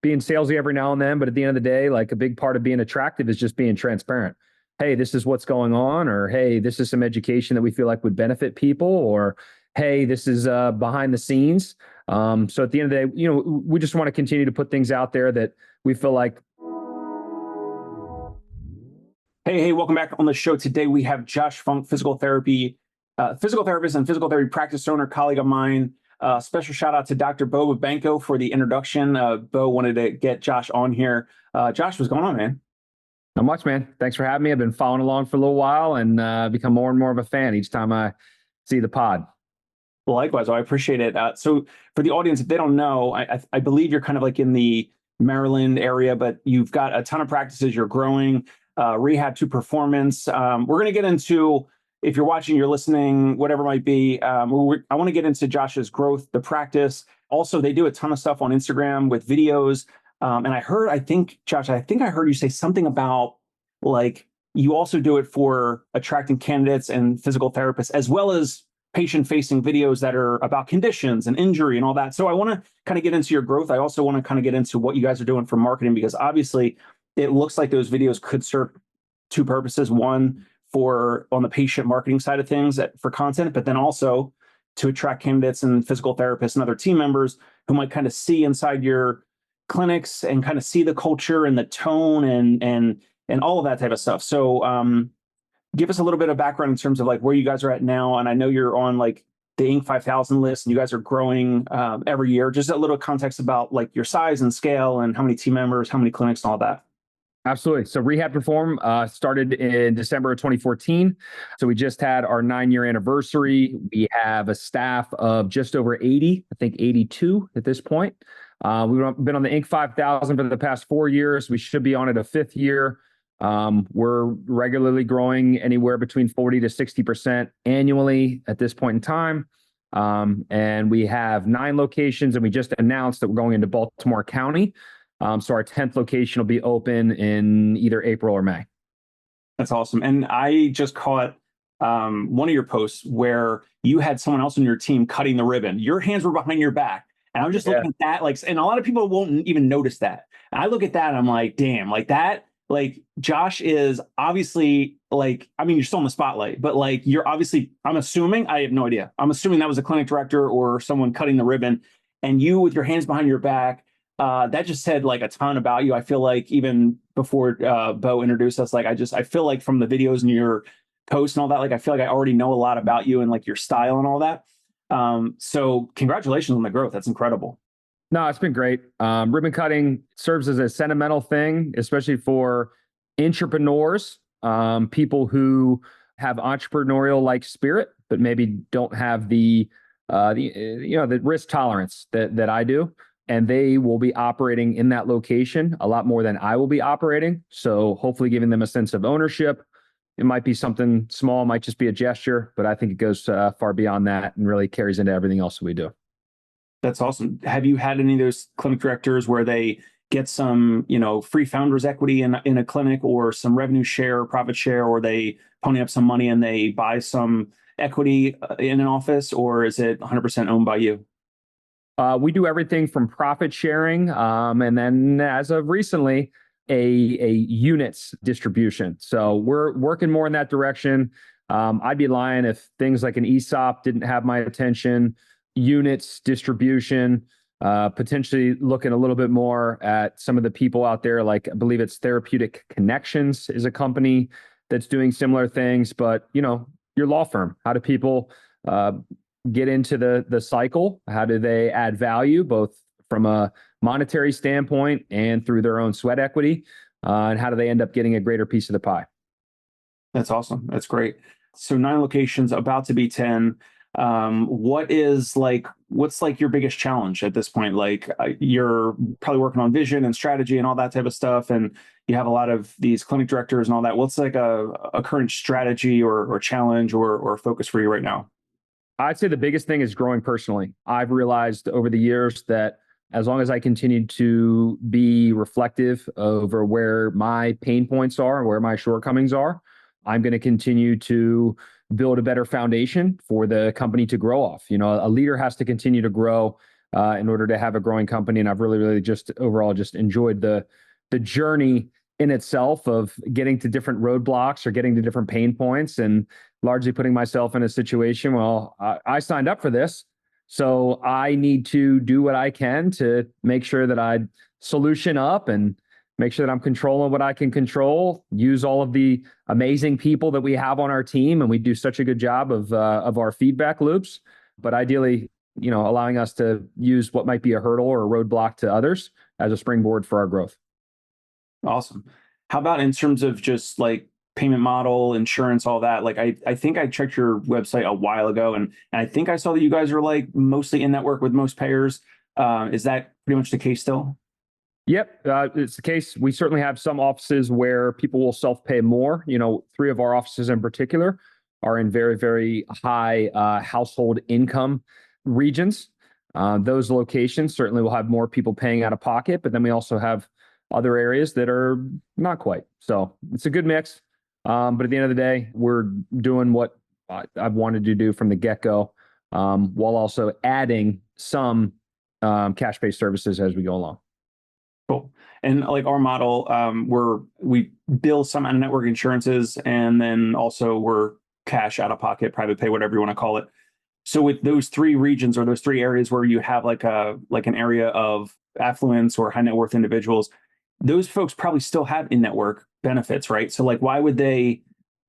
being salesy every now and then, but at the end of the day, like a big part of being attractive is just being transparent. Hey, this is what's going on, or hey, this is some education that we feel like would benefit people, or hey, this is behind the scenes. So at the end of the day, we just want to continue to put things out there that we feel like. Hey, welcome back on the show. Today we have Josh Funk, physical therapist and physical therapy practice owner, colleague of mine. Special shout out to Dr. Bo Babenko for the introduction. Bo wanted to get Josh on here. Josh, what's going on, man? Not much, man. Thanks for having me. I've been following along for a little while and become more and more of a fan each time I see the pod. Well, likewise, I appreciate it. So for the audience, if they don't know, I believe you're kind of like in the Maryland area, but you've got a ton of practices. You're growing, rehab to performance. We're going to get into, if you're watching, you're listening, whatever it might be. I want to get into Josh's growth, the practice. Also, they do a ton of stuff on Instagram with videos. And I think, Josh, I heard you say something about like you also do it for attracting candidates and physical therapists, as well as patient-facing videos that are about conditions and injury and all that. So I want to kind of get into your growth. I also want to kind of get into what you guys are doing for marketing, because obviously it looks like those videos could serve two purposes. One, for on the patient marketing side of things for content, but then also to attract candidates and physical therapists and other team members who might kind of see inside your clinics and kind of see the culture and the tone and all of that type of stuff. So give us a little bit of background in terms of like where you guys are at now. And I know you're on like the Inc. 5000 list and you guys are growing every year. Just a little context about like your size and scale and how many team members, how many clinics and all that. Absolutely. So Rehab Perform started in December of 2014. So we just had our 9-year anniversary. We have a staff of just over 80, I think 82 at this point. We've been on the Inc. 5000 for the past 4 years. We should be on it a 5th year. We're regularly growing anywhere between 40 to 60% annually at this point in time. And we have 9 locations, and we just announced that we're going into Baltimore County. So our 10th location will be open in either April or May. That's awesome. And I just caught one of your posts where you had someone else on your team cutting the ribbon. Your hands were behind your back. And I'm just looking at that, like, and a lot of people won't even notice that. And I look at that and I'm like, damn, like that, like Josh is obviously like, I mean, you're still in the spotlight, but like, you're obviously, I'm assuming, I have no idea. I'm assuming that was a clinic director or someone cutting the ribbon, and you with your hands behind your back, that just said like a ton about you. I feel like even before Bo introduced us, like, I feel like from the videos and your posts and all that, like, I feel like I already know a lot about you and like your style and all that. So congratulations on the growth. That's incredible. No, it's been great. Ribbon cutting serves as a sentimental thing, especially for entrepreneurs, people who have entrepreneurial like spirit, but maybe don't have the risk tolerance that I do. And they will be operating in that location a lot more than I will be operating. So hopefully giving them a sense of ownership. It might be something small, might just be a gesture, but I think it goes far beyond that and really carries into everything else that we do. That's awesome. Have you had any of those clinic directors where they get some, free founders equity in a clinic, or some revenue share or profit share, or they pony up some money and they buy some equity in an office, or is it 100% owned by you? We do everything from profit sharing, and then as of recently, a units distribution. So we're working more in that direction. I'd be lying if things like an ESOP didn't have my attention. Units distribution, potentially looking a little bit more at some of the people out there. Like, I believe it's Therapeutic Connections is a company that's doing similar things. But your law firm, how do people get into the cycle? How do they add value, both from a monetary standpoint and through their own sweat equity? And how do they end up getting a greater piece of the pie? That's awesome. That's great. So 9 locations, about to be 10. What's like your biggest challenge at this point? Like, you're probably working on vision and strategy and all that type of stuff, and you have a lot of these clinic directors and all that. What's like a current strategy or challenge or focus for you right now? I'd say the biggest thing is growing personally. I've realized over the years that as long as I continue to be reflective over where my pain points are and where my shortcomings are, I'm going to continue to build a better foundation for the company to grow off. A leader has to continue to grow in order to have a growing company. And I've really just overall just enjoyed the journey in itself of getting to different roadblocks or getting to different pain points, and largely putting myself in a situation, well, I signed up for this, so I need to do what I can to make sure that I solution up and make sure that I'm controlling what I can control, use all of the amazing people that we have on our team. And we do such a good job of our feedback loops, but ideally, allowing us to use what might be a hurdle or a roadblock to others as a springboard for our growth. Awesome. How about in terms of just like payment model, insurance, all that? Like I think I checked your website a while ago, and I think I saw that you guys are like mostly in network with most payers. Is that pretty much the case still? Yep, it's the case. We certainly have some offices where people will self-pay more. 3 of our offices in particular are in very high household income regions. Those locations certainly will have more people paying out of pocket, but then we also have other areas that are not quite. So it's a good mix. But at the end of the day, we're doing what I've wanted to do from the get-go, while also adding some cash-based services as we go along. Cool. And like our model, we bill some out of network insurances, and then also we're cash out of pocket, private pay, whatever you want to call it. So with those 3 regions or those 3 areas where you have like an area of affluence or high net worth individuals, those folks probably still have in-network benefits, right? So like, why would they,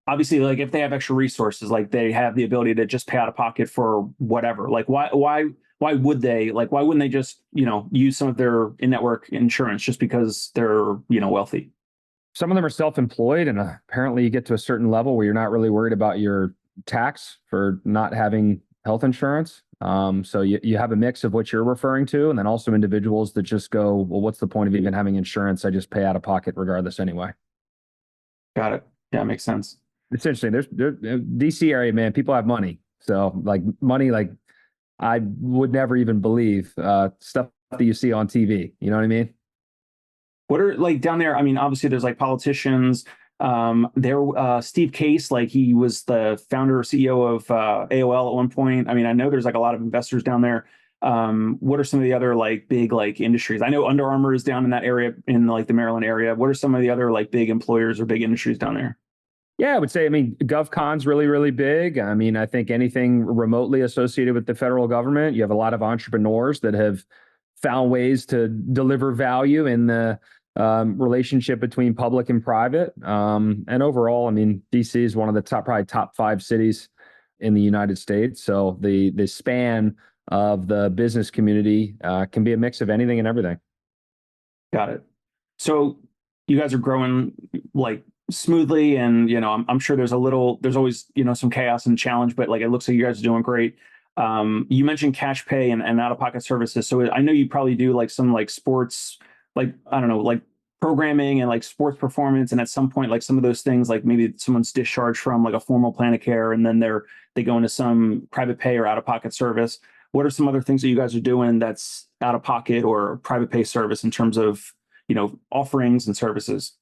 obviously, like if they have extra resources, like they have the ability to just pay out of pocket for whatever, like why would they, like, why wouldn't they just, use some of their in-network insurance just because they're, wealthy? Some of them are self-employed, and apparently you get to a certain level where you're not really worried about your tax for not having health insurance. So you have a mix of what you're referring to, and then also individuals that just go, well, what's the point of even having insurance? I just pay out of pocket regardless anyway. Got it. Yeah, makes sense. It's interesting. There's DC area, man, people have money. So like money, like I would never even believe stuff that you see on TV. You know what I mean? What are like down there? I mean, obviously there's like politicians. Steve Case, like he was the founder or CEO of AOL at one point. I mean, I know there's like a lot of investors down there. What are some of the other like big like industries? I know Under Armour is down in that area, in like the Maryland area. What are some of the other like big employers or big industries down there? Yeah, I would say, GovCon's really big. I mean, I think anything remotely associated with the federal government, you have a lot of entrepreneurs that have found ways to deliver value in the relationship between public and private. And overall, DC is one of the probably top 5 cities in the United States. So the span of the business community can be a mix of anything and everything. Got it. So you guys are growing like smoothly, and I'm sure there's always some chaos and challenge, but like it looks like you guys are doing great. You mentioned cash pay and out-of-pocket services. So I know you probably do like some like sports, like, I don't know, like programming and like sports performance. And at some point, like some of those things, like maybe someone's discharged from like a formal plan of care, and then they go into some private pay or out-of-pocket service. What are some other things that you guys are doing that's out-of-pocket or private pay service in terms of, offerings and services?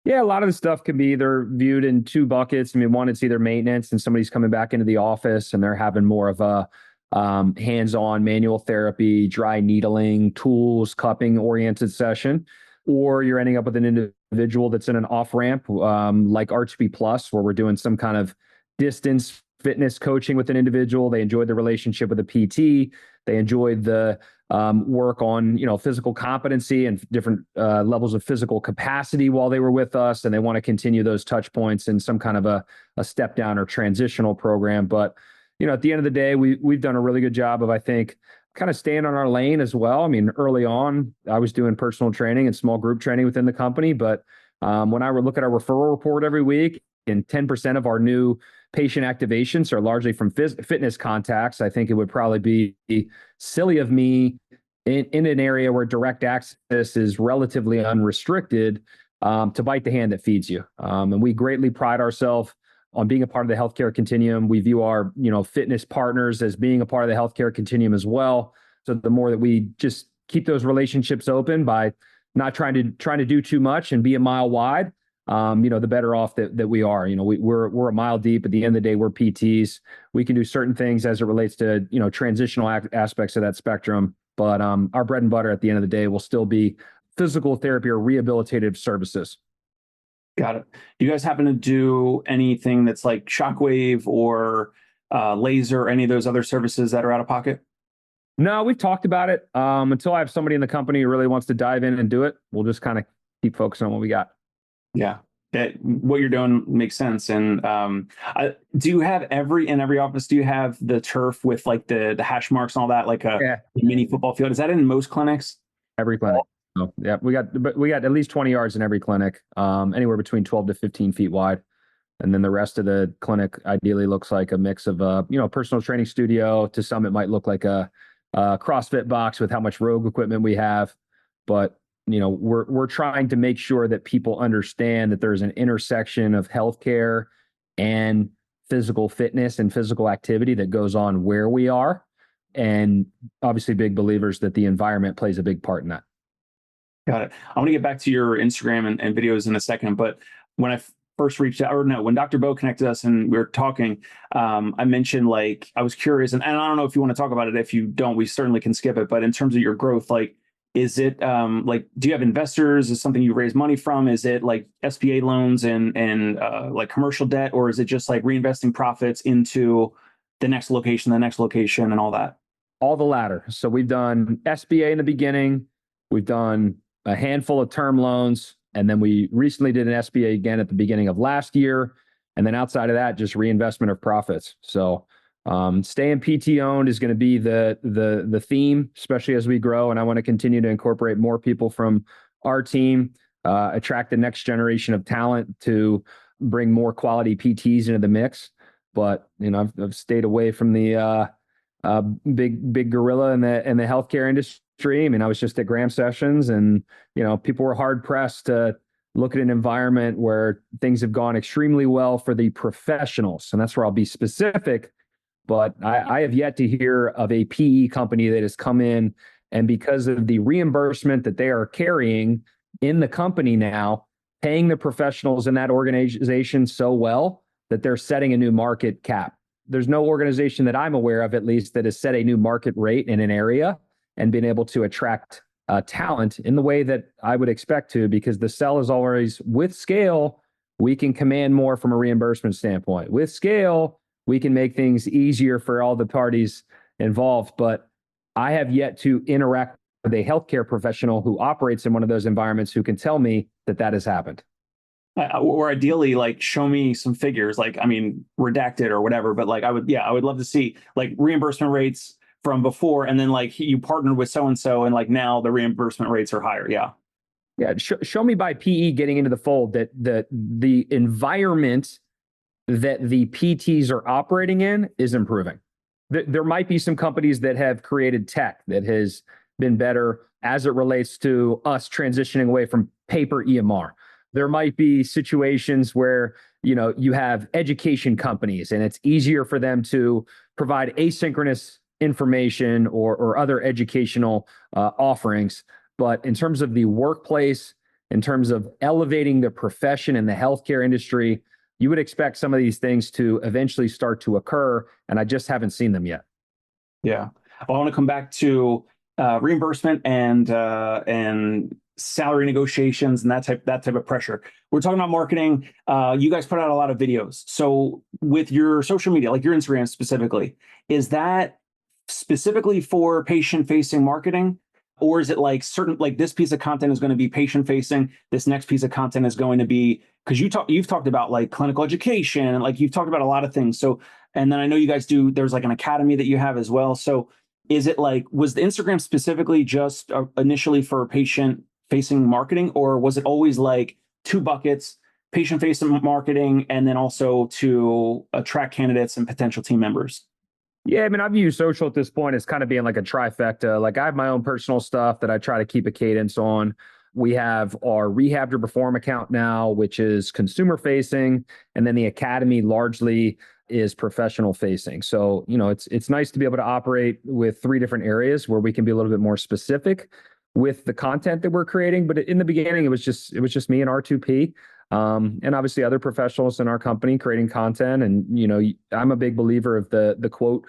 Yeah, a lot of the stuff can be either viewed in 2 buckets. One, it's either maintenance and somebody's coming back into the office and they're having more of a hands-on manual therapy, dry needling, tools, cupping oriented session. Or you're ending up with an individual that's in an off-ramp, like RHP Plus, where we're doing some kind of distance fitness coaching with an individual. They enjoyed the relationship with a PT. They enjoyed the work on, physical competency and different levels of physical capacity while they were with us. And they want to continue those touch points in some kind of a step down or transitional program. But, at the end of the day, we've done a really good job of, I think, kind of staying on our lane as well. Early on, I was doing personal training and small group training within the company. But when I would look at our referral report every week, and 10% of our new patient activations are largely from fitness contacts, I think it would probably be silly of me in an area where direct access is relatively unrestricted to bite the hand that feeds you. And we greatly pride ourselves on being a part of the healthcare continuum. We view our, fitness partners as being a part of the healthcare continuum as well. So the more that we just keep those relationships open by not trying to do too much and be a mile wide, the better off that we are. We're a mile deep. At the end of the day, we're PTs. We can do certain things as it relates to, transitional aspects of that spectrum But our bread and butter at the end of the day will still be physical therapy or rehabilitative services. Got it. Do you guys happen to do anything that's like shockwave or laser, any of those other services that are out of pocket? No, we've talked about it. Until I have somebody in the company who really wants to dive in and do it, we'll just kind of keep focusing on what we got. Yeah. What you're doing makes sense. And do you have in every office, do you have the turf with like the hash marks and all that, like a Yeah. mini football field? Is that in most clinics? Every clinic. So, yeah, we got at least 20 yards in every clinic, anywhere between 12 to 15 feet wide. And then the rest of the clinic ideally looks like a mix of personal training studio. To some, it might look like a CrossFit box with how much Rogue equipment we have. But we're trying to make sure that people understand that there's an intersection of healthcare and physical fitness and physical activity that goes on where we are. And obviously big believers that the environment plays a big part in that. Got it. I want to get back to your Instagram and videos in a second, but when I first reached out, or no, when Dr. Bo connected us and we were talking, I mentioned like, I was curious, and I don't know if you want to talk about it. If you don't, we certainly can skip it. But in terms of your growth, like, is it like, do you have investors? Is something you raise money from? Is it like SBA loans and like commercial debt, or is it just like reinvesting profits into the next location and all that? All the latter. So we've done SBA in the beginning. We've done a handful of term loans. And then we recently did an SBA again at the beginning of last year. And then outside of that, just reinvestment of profits. So staying PT owned is going to be the theme, especially as we grow. And I want to continue to incorporate more people from our team, attract the next generation of talent to bring more quality PTs into the mix. But I've stayed away from the big gorilla in the healthcare industry. I mean, I was just at Graham Sessions, and people were hard pressed to look at an environment where things have gone extremely well for the professionals, and that's where I'll be specific. But I have yet to hear of a PE company that has come in, and because of the reimbursement that they are carrying in the company now, paying the professionals in that organization so well that they're setting a new market cap. There's no organization that I'm aware of, at least, that has set a new market rate in an area and been able to attract talent in the way that I would expect to, because the sell is always, with scale, we can command more from a reimbursement standpoint. With scale, we can make things easier for all the parties involved. But I have yet to interact with a healthcare professional who operates in one of those environments who can tell me that has happened. Or ideally, like, show me some figures, like, I mean, redacted or whatever, but like, I would love to see like reimbursement rates from before, and then like you partnered with so-and-so and like now the reimbursement rates are higher. Yeah. Show me by PE getting into the fold that the environment that the PTs are operating in is improving. There might be some companies that have created tech that has been better as it relates to us transitioning away from paper EMR. There might be situations where you have education companies and it's easier for them to provide asynchronous information or other educational offerings. But in terms of the workplace, in terms of elevating the profession in the healthcare industry, you would expect some of these things to eventually start to occur, and I just haven't seen them yet. Yeah. I want to come back to reimbursement and salary negotiations and that type of pressure. We're talking about marketing. You guys put out a lot of videos. So with your social media, like your Instagram specifically, is that specifically for patient-facing marketing? Or is it like certain, like this piece of content is going to be patient-facing, this next piece of content is going to be, because you've talked about like clinical education, and like you've talked about a lot of things. So, and then I know you guys there's like an academy that you have as well. So is it like, was the Instagram specifically just initially for patient-facing marketing, or was it always like two buckets, patient-facing marketing, and then also to attract candidates and potential team members? Yeah, I mean, I view social at this point as kind of being like a trifecta. Like I have my own personal stuff that I try to keep a cadence on. We have our Rehab to Perform account now, which is consumer facing. And then the academy largely is professional facing. So, it's nice to be able to operate with three different areas where we can be a little bit more specific with the content that we're creating. But in the beginning, it was just me and R2P. And obviously other professionals in our company creating content. And, I'm a big believer of the quote,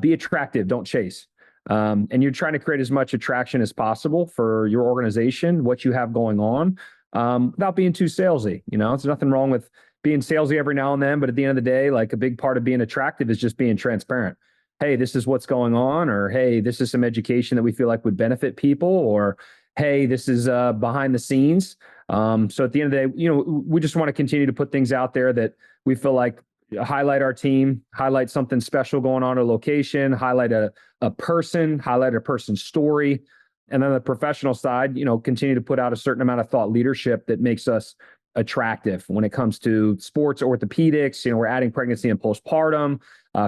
be attractive, don't chase. And you're trying to create as much attraction as possible for your organization, what you have going on, without being too salesy. There's nothing wrong with being salesy every now and then, but at the end of the day, like a big part of being attractive is just being transparent. Hey, this is what's going on, or hey, this is some education that we feel like would benefit people, or hey, this is behind the scenes. So at the end of the day, we just want to continue to put things out there that we feel like highlight our team, highlight something special going on at a location, highlight a person, highlight a person's story. And then the professional side, continue to put out a certain amount of thought leadership that makes us attractive when it comes to sports orthopedics. We're adding pregnancy and postpartum.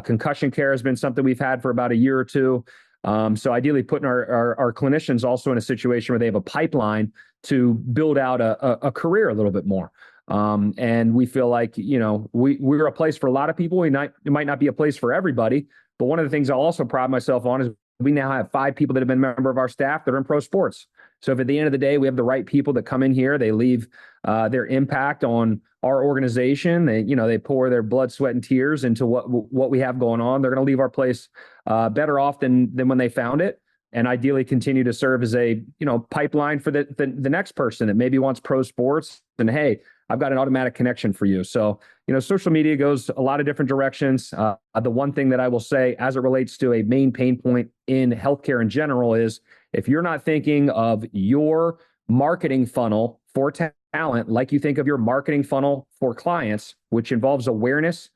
Concussion care has been something we've had for about a year or two. So ideally putting our clinicians also in a situation where they have a pipeline to build out a career a little bit more. And we feel like, we're a place for a lot of people. It might not be a place for everybody, but one of the things I'll also pride myself on is we now have 5 people that have been a member of our staff that are in pro sports. So if at the end of the day, we have the right people that come in here, they leave their impact on our organization. They pour their blood, sweat, and tears into what we have going on. They're going to leave our place better off than when they found it. And ideally continue to serve as a, pipeline for the next person that maybe wants pro sports. And hey, I've got an automatic connection for you. So, social media goes a lot of different directions. The one thing that I will say as it relates to a main pain point in healthcare in general is if you're not thinking of your marketing funnel for talent like you think of your marketing funnel for clients, which involves awareness,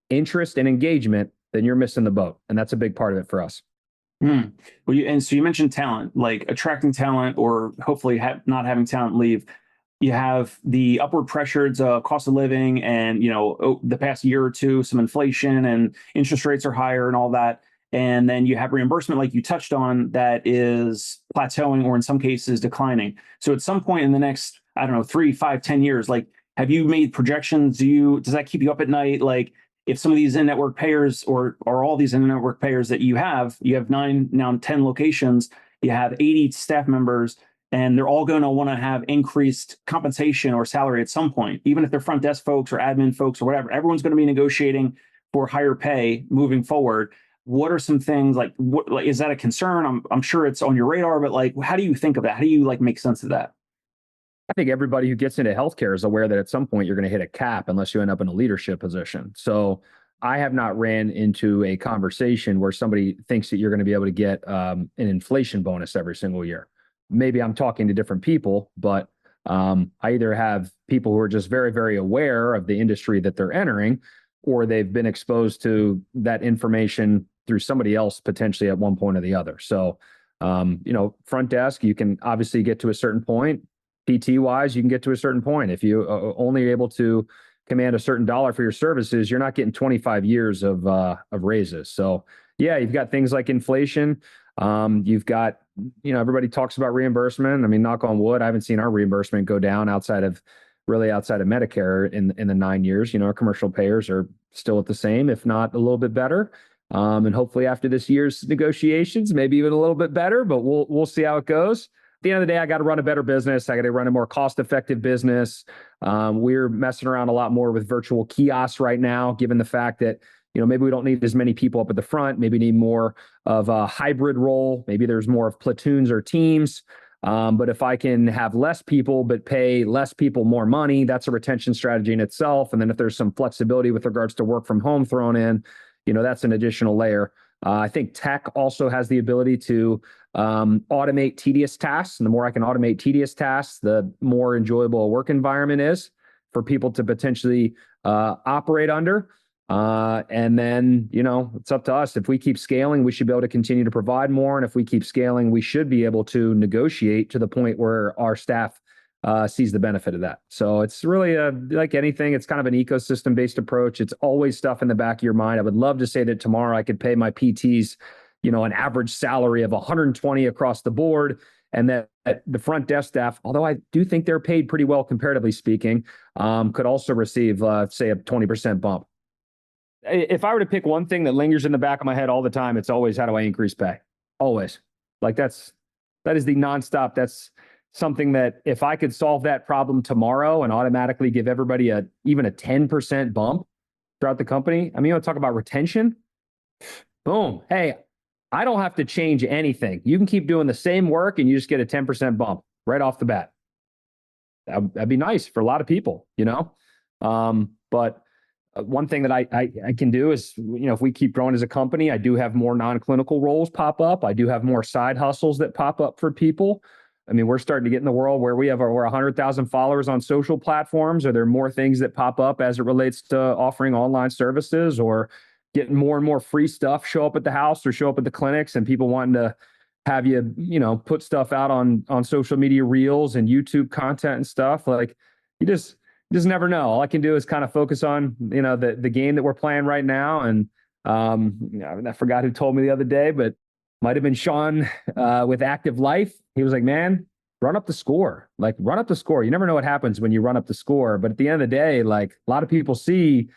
interest, and engagement, then you're missing the boat. And that's a big part of it for us. Well, so you mentioned talent, like attracting talent or hopefully not having talent leave. You have the upward pressures, cost of living, and the past year or two, some inflation and interest rates are higher and all that. And then you have reimbursement, like you touched on, that is plateauing or in some cases declining. So at some point in the next, I don't know, 3, 5, 10 years, like, have you made projections? Does that keep you up at night? Like, if some of these in-network payers or all these in-network payers that you have 9, now 10 locations, you have 80 staff members, and they're all going to want to have increased compensation or salary at some point, even if they're front desk folks or admin folks or whatever. Everyone's going to be negotiating for higher pay moving forward. What are some things like is that a concern? I'm sure it's on your radar, but like, how do you think of that? How do you make sense of that? I think everybody who gets into healthcare is aware that at some point you're going to hit a cap unless you end up in a leadership position. So I have not ran into a conversation where somebody thinks that you're going to be able to get an inflation bonus every single year. Maybe I'm talking to different people, but I either have people who are just very, very aware of the industry that they're entering, or they've been exposed to that information through somebody else potentially at one point or the other. So, front desk, you can obviously get to a certain point. PT wise, you can get to a certain point. If you only able to command a certain dollar for your services, you're not getting 25 years of raises. So yeah, you've got things like inflation. You've got, everybody talks about reimbursement. I mean, knock on wood, I haven't seen our reimbursement go down outside of Medicare in the 9 years. Our commercial payers are still at the same, if not a little bit better. And hopefully after this year's negotiations, maybe even a little bit better, but we'll see how it goes. At the end of the day, I got to run a better business. I got to run a more cost-effective business. We're messing around a lot more with virtual kiosks right now, given the fact that, maybe we don't need as many people up at the front. Maybe need more of a hybrid role. Maybe there's more of platoons or teams. But if I can have less people, but pay less people more money, that's a retention strategy in itself. And then if there's some flexibility with regards to work from home thrown in, that's an additional layer. I think tech also has the ability to automate tedious tasks. And the more I can automate tedious tasks, the more enjoyable a work environment is for people to potentially operate under. And then, it's up to us. If we keep scaling, we should be able to continue to provide more. And if we keep scaling, we should be able to negotiate to the point where our staff sees the benefit of that. So it's really like anything, it's kind of an ecosystem-based approach. It's always stuff in the back of your mind. I would love to say that tomorrow I could pay my PTs, an average salary of 120 across the board. And that the front desk staff, although I do think they're paid pretty well, comparatively speaking, could also receive, say, a 20% bump. If I were to pick one thing that lingers in the back of my head all the time, it's always, how do I increase pay? Always. Like that is the nonstop. That's something that if I could solve that problem tomorrow and automatically give everybody even a 10% bump throughout the company. I mean, talk about retention. Boom. Hey, I don't have to change anything. You can keep doing the same work and you just get a 10% bump right off the bat. That'd be nice for a lot of people, but one thing that I can do is, if we keep growing as a company, I do have more non-clinical roles pop up. I do have more side hustles that pop up for people. I mean, we're starting to get in the world where we have over 100,000 followers on social platforms. Are there more things that pop up as it relates to offering online services or getting more and more free stuff show up at the house or show up at the clinics, and people wanting to have you, put stuff out on social media reels and YouTube content and stuff? Like, you just never know. All I can do is kind of focus on, the game that we're playing right now. And I forgot who told me the other day, but might have been Sean with Active Life. He was like, man, run up the score. Like, run up the score. You never know what happens when you run up the score. But at the end of the day, like, a lot of people see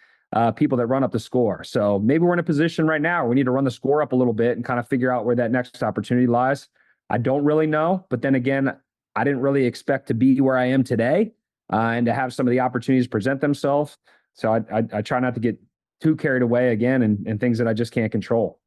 people that run up the score. So maybe we're in a position right now where we need to run the score up a little bit and kind of figure out where that next opportunity lies. I don't really know. But then again, I didn't really expect to be where I am today and to have some of the opportunities present themselves. So I try not to get too carried away again and things that I just can't control.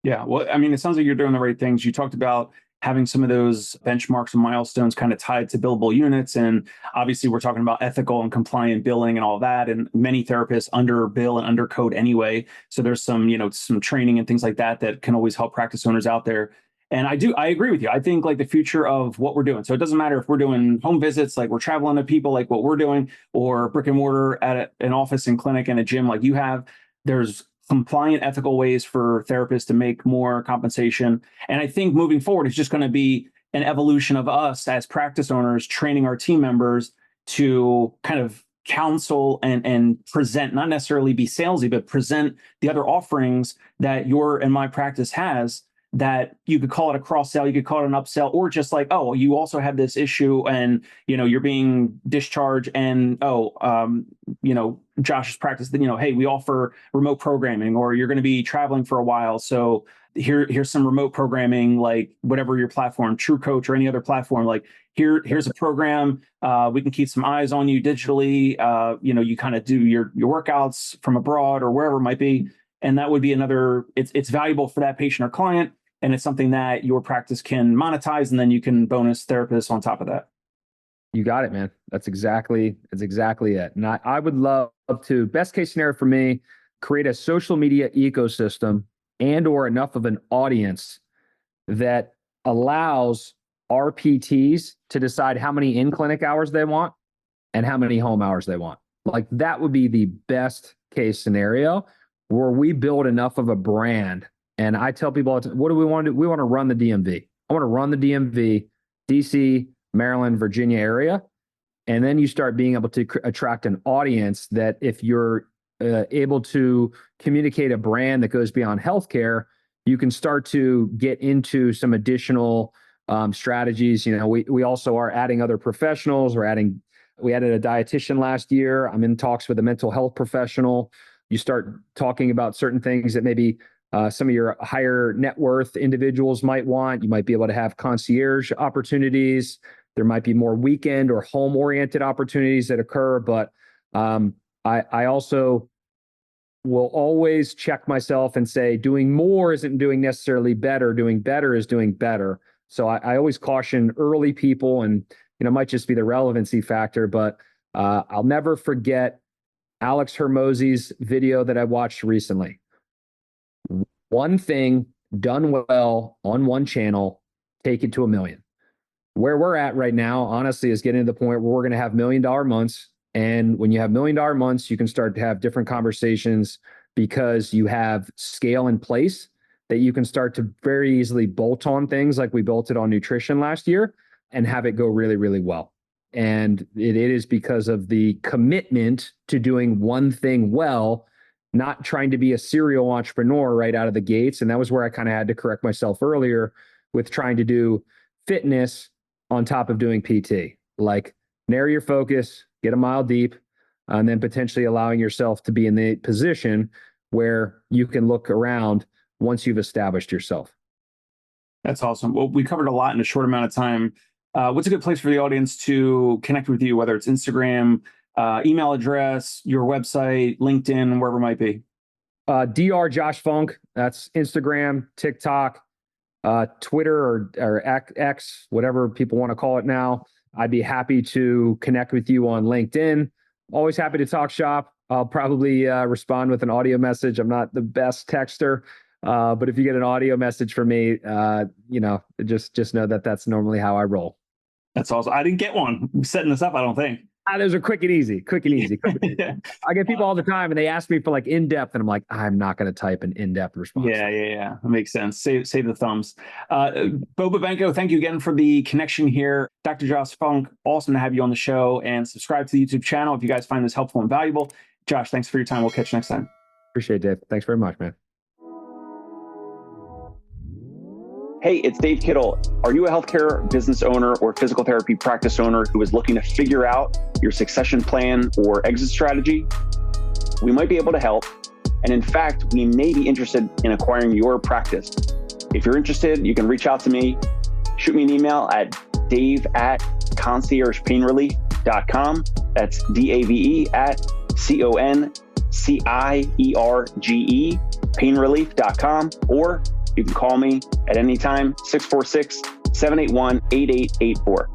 Yeah. Well, I mean, it sounds like you're doing the right things. You talked about having some of those benchmarks and milestones kind of tied to billable units. And obviously we're talking about ethical and compliant billing and all that. And many therapists underbill and undercode anyway. So there's some, some training and things like that can always help practice owners out there. And I agree with you. I think like the future of what we're doing. So it doesn't matter if we're doing home visits, like we're traveling to people like what we're doing, or brick and mortar at an office and clinic and a gym like you have. There's compliant, ethical ways for therapists to make more compensation. And I think moving forward, it's just going to be an evolution of us as practice owners training our team members to kind of counsel and present, not necessarily be salesy, but present the other offerings that your and my practice has, that you could call it a cross sell, you could call it an upsell, or just like, oh, you also have this issue and, you're being discharged and, Josh's practice, hey, we offer remote programming, or you're going to be traveling for a while. So here's some remote programming, like whatever your platform, True Coach or any other platform, like here's a program. We can keep some eyes on you digitally. You kind of do your workouts from abroad or wherever it might be. And that would be it's valuable for that patient or client. And it's something that your practice can monetize, and then you can bonus therapists on top of that. You got it, man. That's exactly it. And I would love to, best case scenario for me, create a social media ecosystem and or enough of an audience that allows our PTs to decide how many in-clinic hours they want and how many home hours they want. Like, that would be the best case scenario, where we build enough of a brand. And I tell people, what do we want to do? We want to run the DMV. I want to run the DMV, DC, Maryland, Virginia area. And then you start being able to attract an audience that, if you're able to communicate a brand that goes beyond healthcare, you can start to get into some additional strategies. We also are adding other professionals. We added a dietitian last year. I'm in talks with a mental health professional. You start talking about certain things that maybe some of your higher net worth individuals might want. You might be able to have concierge opportunities. There might be more weekend or home-oriented opportunities that occur. But I also will always check myself and say, doing more isn't doing necessarily better. Doing better is doing better. So I always caution early people, and it might just be the relevancy factor, but I'll never forget Alex Hermosi's video that I watched recently. One thing done well on one channel, take it to 1 million. Where we're at right now, honestly, is getting to the point where we're going to have $1 million months. And when you have $1 million months, you can start to have different conversations, because you have scale in place that you can start to very easily bolt on things like we bolted on nutrition last year and have it go really, really well. And it is because of the commitment to doing one thing well, not trying to be a serial entrepreneur right out of the gates. And that was where I kind of had to correct myself earlier with trying to do fitness on top of doing PT. Like, narrow your focus, get a mile deep, and then potentially allowing yourself to be in the position where you can look around once you've established yourself. That's awesome. Well, we covered a lot in a short amount of time. What's a good place for the audience to connect with you, whether it's Instagram, email address, your website, LinkedIn, wherever it might be? Dr. Josh Funk That's Instagram, TikTok, Twitter or X, whatever people want to call it now. I'd be happy to connect with you on LinkedIn. Always happy to talk shop. I'll probably respond with an audio message. I'm not the best texter, but if you get an audio message from me, just know that that's normally how I roll. That's awesome. I didn't get one. I'm setting this up, I don't think. Those are quick and easy. I get people all the time and they ask me for like in-depth and I'm like, I'm not going to type an in-depth response. Yeah. That makes sense. Save the thumbs. Bo Babenko, thank you again for the connection here. Dr. Josh Funk, awesome to have you on the show, and subscribe to the YouTube channel if you guys find this helpful and valuable. Josh, thanks for your time. We'll catch you next time. Appreciate it, Dave. Thanks very much, man. Hey, it's Dave Kittle. Are you a healthcare business owner or physical therapy practice owner who is looking to figure out your succession plan or exit strategy? We might be able to help. And in fact, we may be interested in acquiring your practice. If you're interested, you can reach out to me. Shoot me an email at dave@conciergepainrelief.com. That's DAVE@CONCIERGE painrelief.com, or you can call me at any time, 646-781-8884.